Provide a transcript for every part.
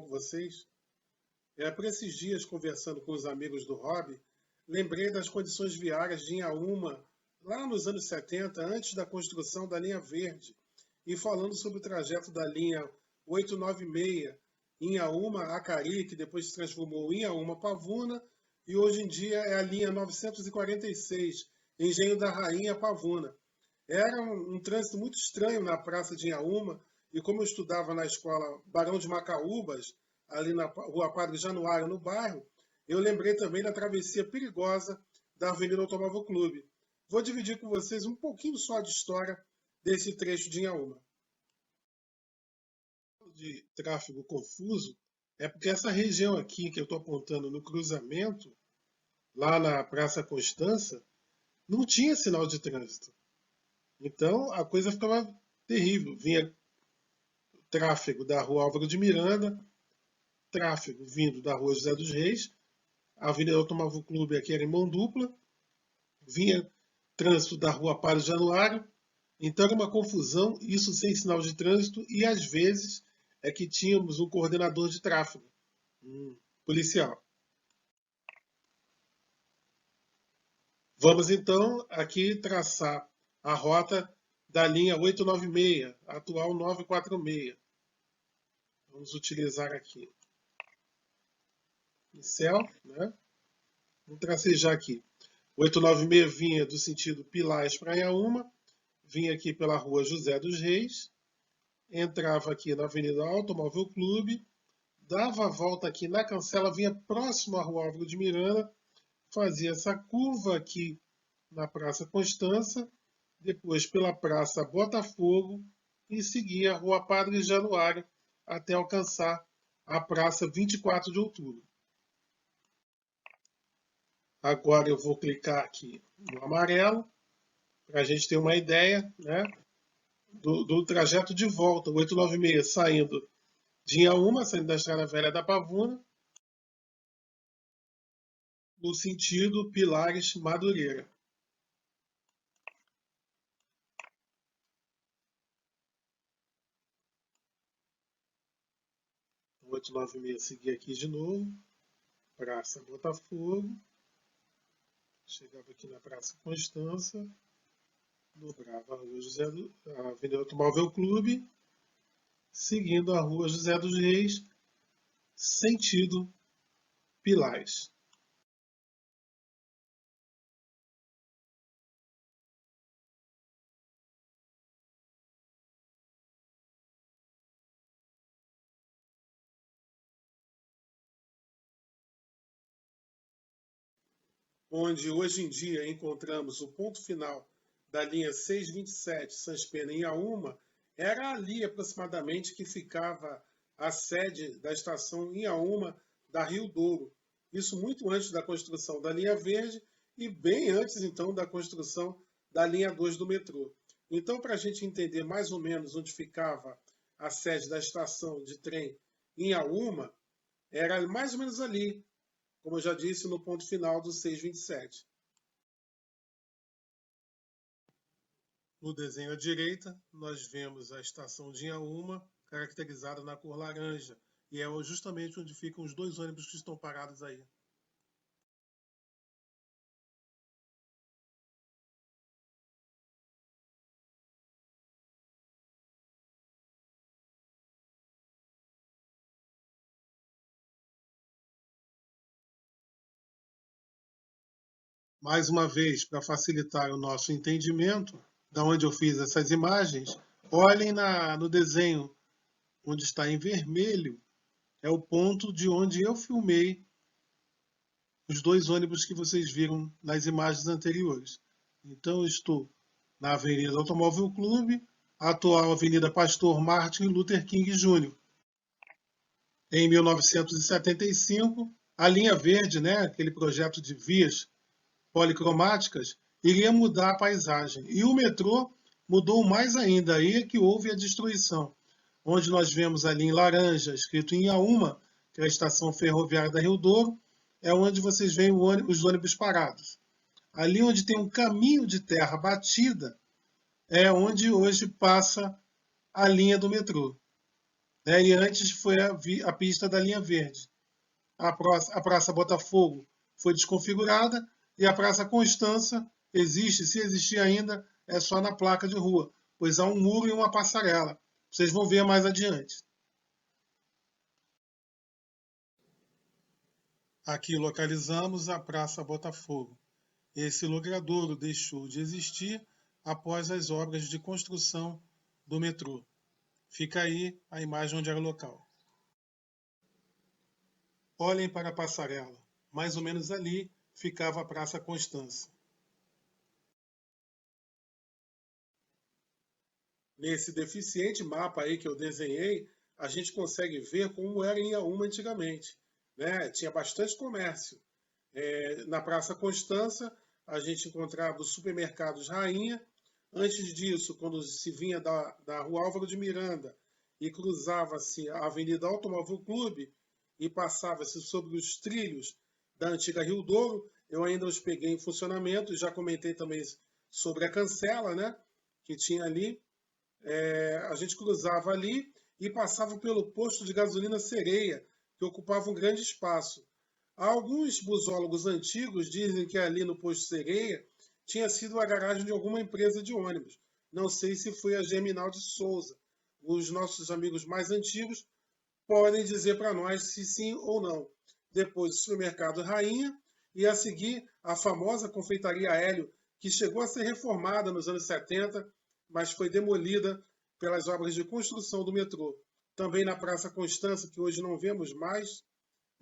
com vocês? Por esses dias, conversando com os amigos do hobby, lembrei das condições viárias de Inhaúma, lá nos anos 70, antes da construção da linha verde, e falando sobre o trajeto da linha 896, Inhaúma-Acari, que depois se transformou em Inhaúma-Pavuna, e hoje em dia é a linha 946, Engenho da Rainha-Pavuna. Era um trânsito muito estranho na praça de Inhaúma, e como eu estudava na escola Barão de Macaúbas, ali na Rua Padre Januário, no bairro, eu lembrei também da travessia perigosa da Avenida Automóvel Clube. Vou dividir com vocês um pouquinho só de história desse trecho de Inhaúma. De tráfego confuso é porque essa região aqui que eu estou apontando no cruzamento, lá na Praça Constança, não tinha sinal de trânsito. Então a coisa ficava terrível. Vinha tráfego da Rua Álvaro de Miranda, tráfego vindo da Rua José dos Reis, a Avenida Automóvel Clube aqui era em mão dupla, vinha trânsito da Rua Padre Januário, então era uma confusão, isso sem sinal de trânsito, e às vezes é que tínhamos um coordenador de tráfego, um policial. Vamos então aqui traçar a rota da linha 896, atual 946. Vamos utilizar aqui pincel, né? Vamos tracejar aqui. 896 vinha do sentido Pilares para Inhaúma, vinha aqui pela Rua José dos Reis, entrava aqui na Avenida Automóvel Clube, dava a volta aqui na Cancela, vinha próximo à Rua Álvaro de Miranda, fazia essa curva aqui na Praça Constança, depois pela Praça Botafogo e seguia a Rua Padre Januário até alcançar a Praça 24 de Outubro. Agora eu vou clicar aqui no amarelo, para a gente ter uma ideia, né, do trajeto de volta. O 896 saindo de Inhaúma, saindo da Estrada Velha da Pavuna, no sentido Pilares-Madureira. O 896 seguia aqui de novo, Praça Botafogo. Chegava aqui na Praça Constança, dobrava a a Avenida Automóvel Clube, seguindo a Rua José dos Reis, sentido Pilares. Onde hoje em dia encontramos o ponto final da linha 627 Sans Pena em Inhaúma, era ali aproximadamente que ficava a sede da estação Inhaúma da Rio Douro. Isso muito antes da construção da linha verde e bem antes então da construção da linha 2 do metrô. Então, para a gente entender mais ou menos onde ficava a sede da estação de trem em Inhaúma, era mais ou menos ali, como eu já disse, no ponto final do 627. No desenho à direita, nós vemos a estação de Inhaúma, caracterizada na cor laranja, e é justamente onde ficam os dois ônibus que estão parados aí. Mais uma vez, para facilitar o nosso entendimento, da onde eu fiz essas imagens, olhem no desenho onde está em vermelho, é o ponto de onde eu filmei os dois ônibus que vocês viram nas imagens anteriores. Então, eu estou na Avenida Automóvel Clube, a atual Avenida Pastor Martin Luther King Jr. Em 1975, a linha verde, né, aquele projeto de vias policromáticas, iria mudar a paisagem. E o metrô mudou mais ainda, aí é que houve a destruição. Onde nós vemos ali em laranja, escrito em Inhaúma, que é a estação ferroviária da Rio Douro, é onde vocês veem os ônibus parados. Ali onde tem um caminho de terra batida, é onde hoje passa a linha do metrô. né? E antes foi a pista da linha verde. A Praça Botafogo foi desconfigurada e a Praça Constança existe, se existir ainda, é só na placa de rua, pois há um muro e uma passarela. Vocês vão ver mais adiante. Aqui localizamos a Praça Botafogo. Esse logradouro deixou de existir após as obras de construção do metrô. Fica aí a imagem onde era o local. Olhem para a passarela. Mais ou menos ali ficava a Praça Constança. Nesse deficiente mapa aí que eu desenhei, a gente consegue ver como era em Iaúma antigamente, né? Tinha bastante comércio. Na Praça Constança, a gente encontrava os supermercados Rainha. Antes disso, quando se vinha da Rua Álvaro de Miranda e cruzava-se a Avenida Automóvel Clube e passava-se sobre os trilhos da antiga Rio Douro, eu ainda os peguei em funcionamento, já comentei também sobre a cancela, né, que tinha ali. A gente cruzava ali e passava pelo posto de gasolina Sereia, que ocupava um grande espaço. Alguns busólogos antigos dizem que ali no posto Sereia tinha sido a garagem de alguma empresa de ônibus. Não sei se foi a Geminal de Souza. Os nossos amigos mais antigos podem dizer para nós se sim ou não. Depois o supermercado Rainha e a seguir a famosa confeitaria Hélio, que chegou a ser reformada nos anos 70, mas foi demolida pelas obras de construção do metrô. Também na Praça Constança, que hoje não vemos mais,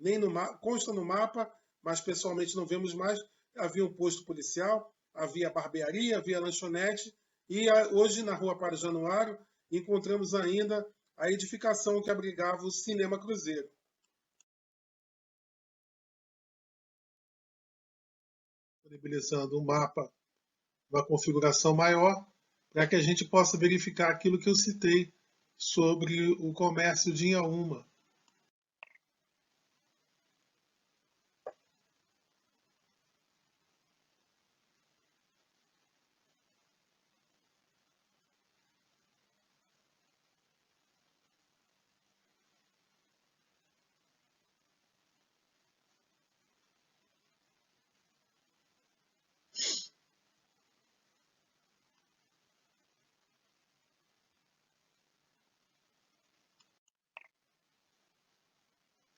nem no consta no mapa, mas pessoalmente não vemos mais, havia um posto policial, havia barbearia, havia lanchonete, e hoje na Rua Para Januário encontramos ainda a edificação que abrigava o Cinema Cruzeiro. Disponibilizando um mapa, uma configuração maior, para que a gente possa verificar aquilo que eu citei sobre o comércio de Inhaúma.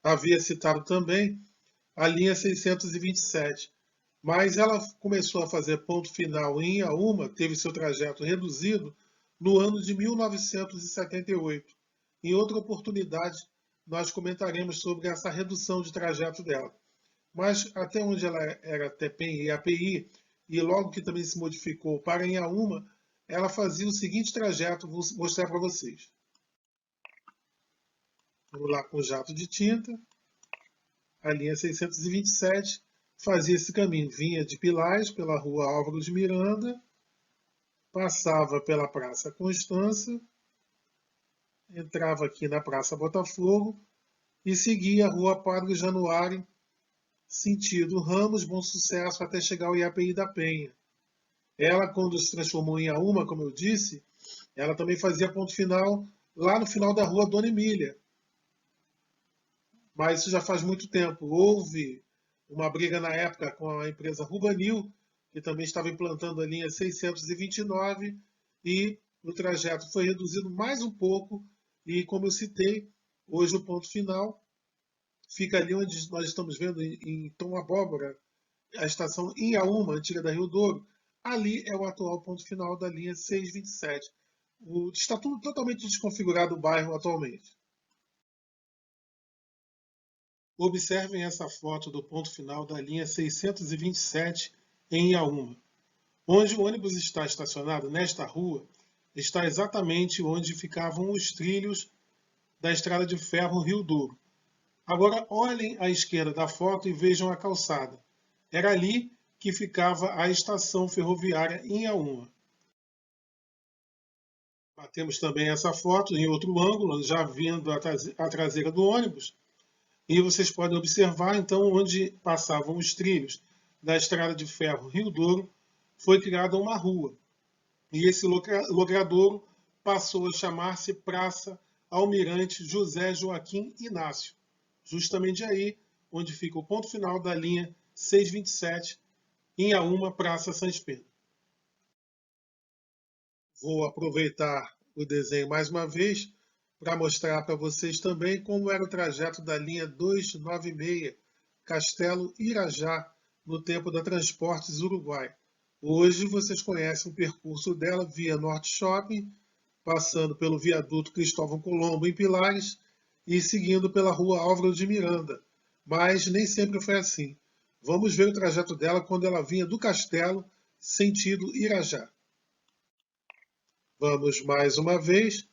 Havia citado também a linha 627, mas ela começou a fazer ponto final em Inhaúma, teve seu trajeto reduzido no ano de 1978. Em outra oportunidade, nós comentaremos sobre essa redução de trajeto dela. Mas até onde ela era TEPEM e API, e logo que também se modificou para Inhaúma, ela fazia o seguinte trajeto, vou mostrar para vocês. Vamos lá com o jato de tinta. A linha 627 fazia esse caminho, vinha de Pilares pela Rua Álvaro de Miranda, passava pela Praça Constança, entrava aqui na Praça Botafogo e seguia a Rua Padre Januário, sentido Ramos, Bom Sucesso, até chegar ao IAPI da Penha. Ela, quando se transformou em Iaúma, como eu disse, ela também fazia ponto final lá no final da Rua Dona Emília. Mas isso já faz muito tempo. Houve uma briga na época com a empresa Rubanil, que também estava implantando a linha 629, e o trajeto foi reduzido mais um pouco, e como eu citei, hoje o ponto final fica ali onde nós estamos vendo em Tom Abóbora, a estação Inhaúma, antiga da Rio Douro. Ali é o atual ponto final da linha 627. Está tudo totalmente desconfigurado o bairro atualmente. Observem essa foto do ponto final da linha 627 em Inhaúma. Onde o ônibus está estacionado, nesta rua, está exatamente onde ficavam os trilhos da estrada de ferro Rio Douro. Agora olhem à esquerda da foto e vejam a calçada. Era ali que ficava a estação ferroviária em Inhaúma. Temos também essa foto em outro ângulo, já vendo a traseira do ônibus. E vocês podem observar, então, onde passavam os trilhos da estrada de ferro Rio Douro, foi criada uma rua. E esse logradouro passou a chamar-se Praça Almirante José Joaquim Inácio, justamente aí onde fica o ponto final da linha 627, em Inhaúma, Praça Sans Pena. Vou aproveitar o desenho mais uma vez para mostrar para vocês também como era o trajeto da linha 296, Castelo Irajá, no tempo da Transportes Uruguai. Hoje vocês conhecem o percurso dela via Norte Shopping, passando pelo viaduto Cristóvão Colombo em Pilares e seguindo pela rua Álvaro de Miranda. Mas nem sempre foi assim. Vamos ver o trajeto dela quando ela vinha do Castelo, sentido Irajá. Vamos mais uma vez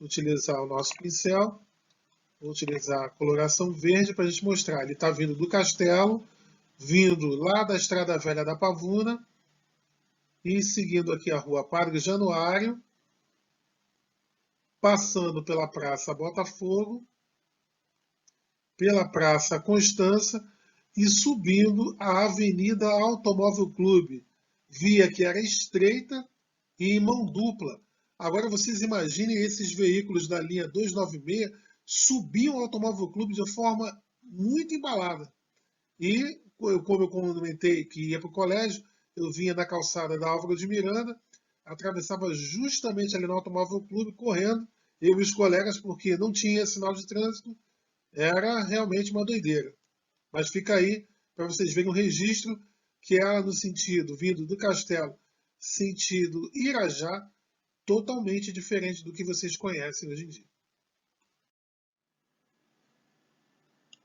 utilizar o nosso pincel. Vou utilizar a coloração verde para a gente mostrar. Ele está vindo do Castelo, vindo lá da Estrada Velha da Pavuna e seguindo aqui a rua Padre Januário, passando pela Praça Botafogo, pela Praça Constança e subindo a Avenida Automóvel Clube, via que era estreita e em mão dupla. Agora vocês imaginem esses veículos da linha 296 subiam ao Automóvel Clube de forma muito embalada. E, como eu comentei que ia para o colégio, eu vinha da calçada da Álvaro de Miranda, atravessava justamente ali no Automóvel Clube, correndo, eu e os colegas, porque não tinha sinal de trânsito, era realmente uma doideira. Mas fica aí para vocês verem o registro que era no sentido vindo do Castelo, sentido Irajá, totalmente diferente do que vocês conhecem hoje em dia.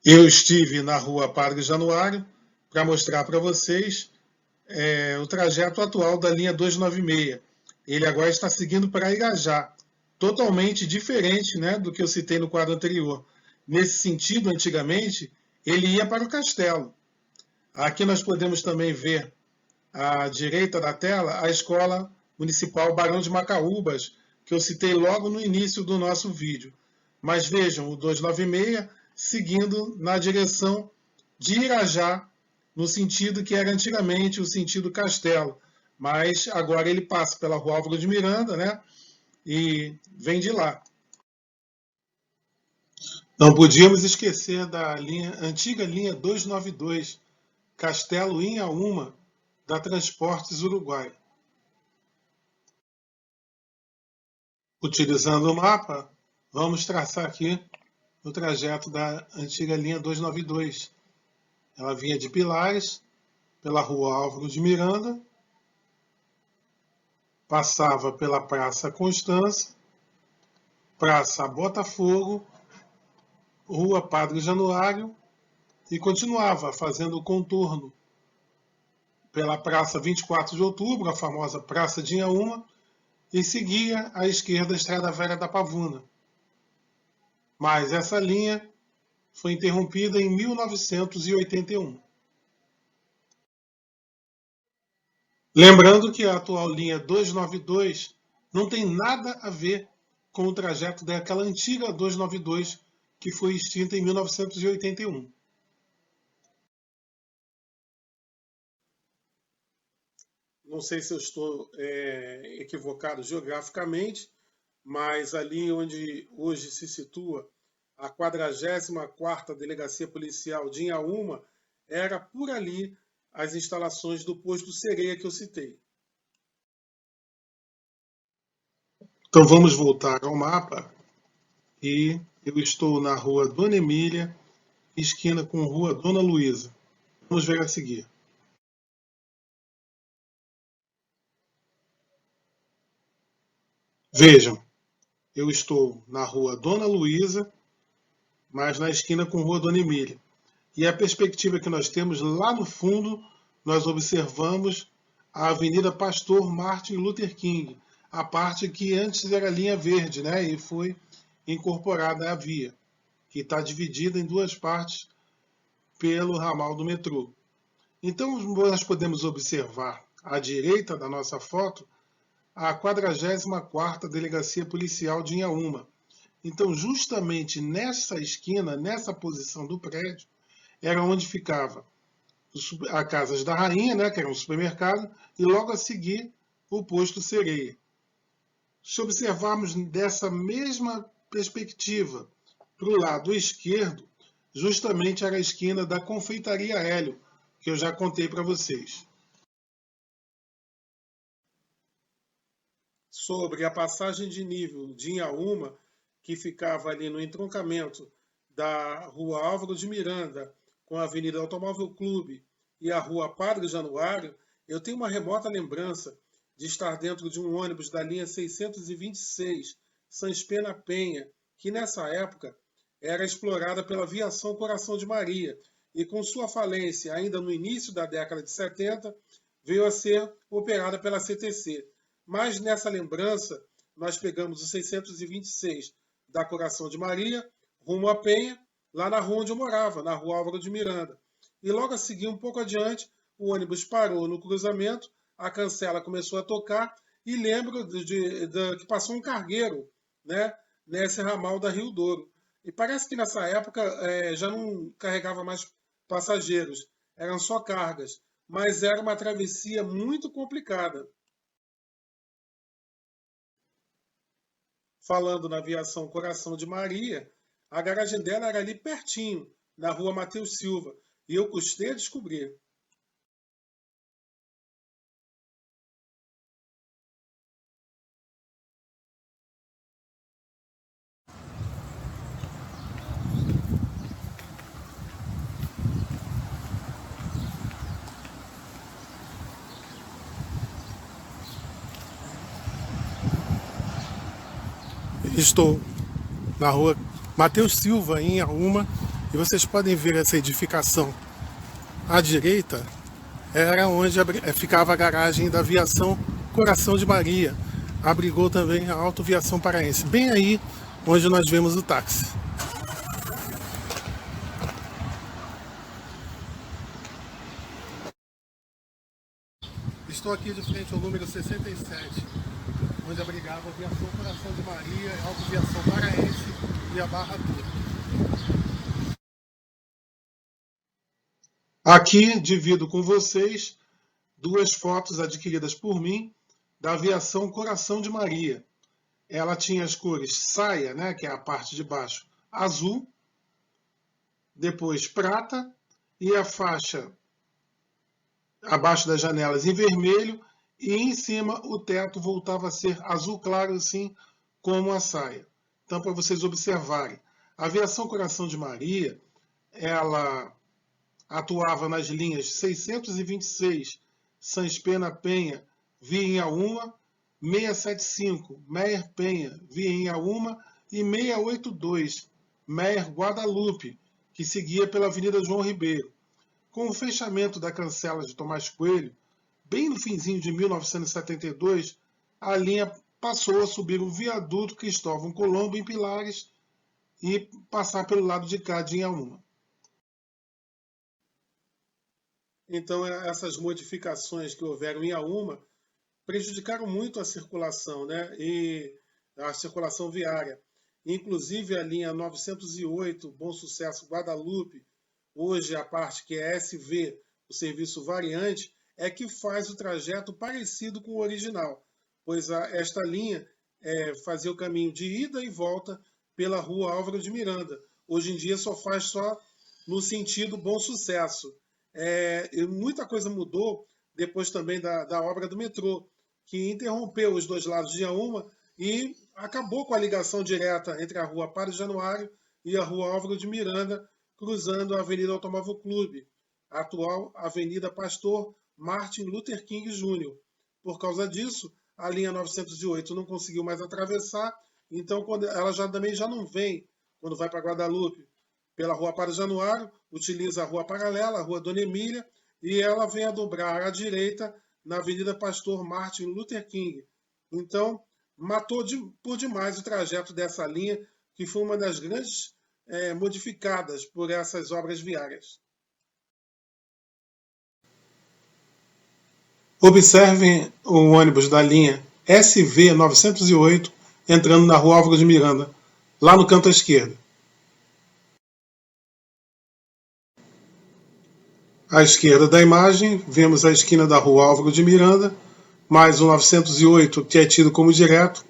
Eu estive na rua Padre Januário para mostrar para vocês o trajeto atual da linha 296. Ele agora está seguindo para Irajá, totalmente diferente, né, do que eu citei no quadro anterior. Nesse sentido, antigamente, ele ia para o Castelo. Aqui nós podemos também ver à direita da tela a Escola Municipal Barão de Macaúbas, que eu citei logo no início do nosso vídeo. Mas vejam, o 296 seguindo na direção de Irajá, no sentido que era antigamente o sentido Castelo. Mas agora ele passa pela Rua Álvaro de Miranda, né? E vem de lá. Não podíamos esquecer da antiga linha 292, Castelo Inhaúma, da Transportes Uruguai. Utilizando o mapa, vamos traçar aqui o trajeto da antiga linha 292. Ela vinha de Pilares, pela Rua Álvaro de Miranda, passava pela Praça Constança, Praça Botafogo, Rua Padre Januário e continuava fazendo o contorno pela Praça 24 de Outubro, a famosa Praça de Inhaúma, e seguia à esquerda a Estrada Velha da Pavuna. Mas essa linha foi interrompida em 1981. Lembrando que a atual linha 292 não tem nada a ver com o trajeto daquela antiga 292 que foi extinta em 1981. Não sei se eu estou equivocado geograficamente, mas ali onde hoje se situa a 44ª Delegacia Policial de Inhaúma, era por ali as instalações do posto Sereia que eu citei. Então vamos voltar ao mapa e eu estou na Rua Dona Emília, esquina com Rua Dona Luísa. Vamos ver a seguir. Vejam, eu estou na Rua Dona Luísa, mas na esquina com Rua Dona Emília. E a perspectiva que nós temos lá no fundo, nós observamos a Avenida Pastor Martin Luther King, a parte que antes era linha verde, né, e foi incorporada à via, que está dividida em duas partes pelo ramal do metrô. Então nós podemos observar à direita da nossa foto a 44ª Delegacia Policial de Inhaúma. Então justamente nessa esquina, nessa posição do prédio, era onde ficava a Casas da Rainha, né, que era um supermercado, e logo a seguir o posto Sereia. Se observarmos dessa mesma perspectiva para o lado esquerdo, justamente era a esquina da Confeitaria Hélio, que eu já contei para vocês. Sobre a passagem de nível de Inhaúma, que ficava ali no entroncamento da Rua Álvaro de Miranda com a Avenida Automóvel Clube e a Rua Padre Januário, eu tenho uma remota lembrança de estar dentro de um ônibus da linha 626, Sans Pena Penha, que nessa época era explorada pela Aviação Coração de Maria e com sua falência ainda no início da década de 70, veio a ser operada pela CTC. Mas nessa lembrança, nós pegamos o 626 da Coração de Maria, rumo a Penha, lá na rua onde eu morava, na Rua Álvaro de Miranda. E logo a seguir, um pouco adiante, o ônibus parou no cruzamento, a cancela começou a tocar e lembro que passou um cargueiro, né, nesse ramal da Rio Douro. E parece que nessa época já não carregava mais passageiros, eram só cargas, mas era uma travessia muito complicada. Falando na Aviação Coração de Maria, a garagem dela era ali pertinho, na Rua Mateus Silva, e eu custei a descobrir. Estou na Rua Mateus Silva, em Inhaúma, e vocês podem ver essa edificação à direita, era onde ficava a garagem da Aviação Coração de Maria. Abrigou também a Autoviação Paraense, bem aí onde nós vemos o táxi. Estou aqui de frente ao número 67, onde abrigava a Aviação Coração de Maria, a Autoviação Paraense e a Barra Tour. Aqui divido com vocês duas fotos adquiridas por mim da Aviação Coração de Maria. Ela tinha as cores saia, né, que é a parte de baixo, azul, depois prata e a faixa abaixo das janelas em vermelho e em cima o teto voltava a ser azul claro, assim como a saia. Então, para vocês observarem, a Aviação Coração de Maria, ela atuava nas linhas 626, Sans Pena Penha, via Inhaúma, 675, Meier Penha, via Inhaúma, e 682, Meier Guadalupe, que seguia pela Avenida João Ribeiro. Com o fechamento da cancela de Tomás Coelho, bem no finzinho de 1972, a linha passou a subir o viaduto Cristóvão Colombo em Pilares e passar pelo lado de cá de Inhaúma. Então, essas modificações que houveram em Inhaúma prejudicaram muito a circulação, né? E a circulação viária. Inclusive, a linha 908, Bom Sucesso Guadalupe, hoje a parte que é SV, o serviço variante, é que faz o trajeto parecido com o original, pois esta linha fazia o caminho de ida e volta pela Rua Álvaro de Miranda. Hoje em dia faz só no sentido Bom Sucesso. Muita coisa mudou depois também da obra do metrô, que interrompeu os dois lados de Inhaúma e acabou com a ligação direta entre a Rua Padre Januário e a Rua Álvaro de Miranda, cruzando a Avenida Automóvel Clube, a atual Avenida Pastor Martin Luther King Jr. Por causa disso, a linha 908 não conseguiu mais atravessar, então ela também já não vem, quando vai para Guadalupe, pela Rua Padre Januário, utiliza a Rua Paralela, a Rua Dona Emília, e ela vem a dobrar à direita na Avenida Pastor Martin Luther King. Então, matou por demais o trajeto dessa linha, que foi uma das grandes modificadas por essas obras viárias. Observem o ônibus da linha SV 908 entrando na Rua Álvaro de Miranda, lá no canto à esquerda. À esquerda da imagem, vemos a esquina da Rua Álvaro de Miranda, mais o 908, que é tido como direto,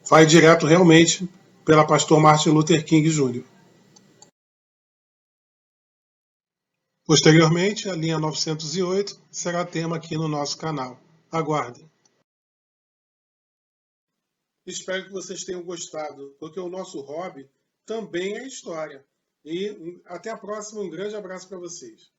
vai direto realmente pela pastor Martin Luther King Jr. Posteriormente, a linha 908 será tema aqui no nosso canal. Aguardem. Espero que vocês tenham gostado, porque o nosso hobby também é história. E até a próxima, um grande abraço para vocês.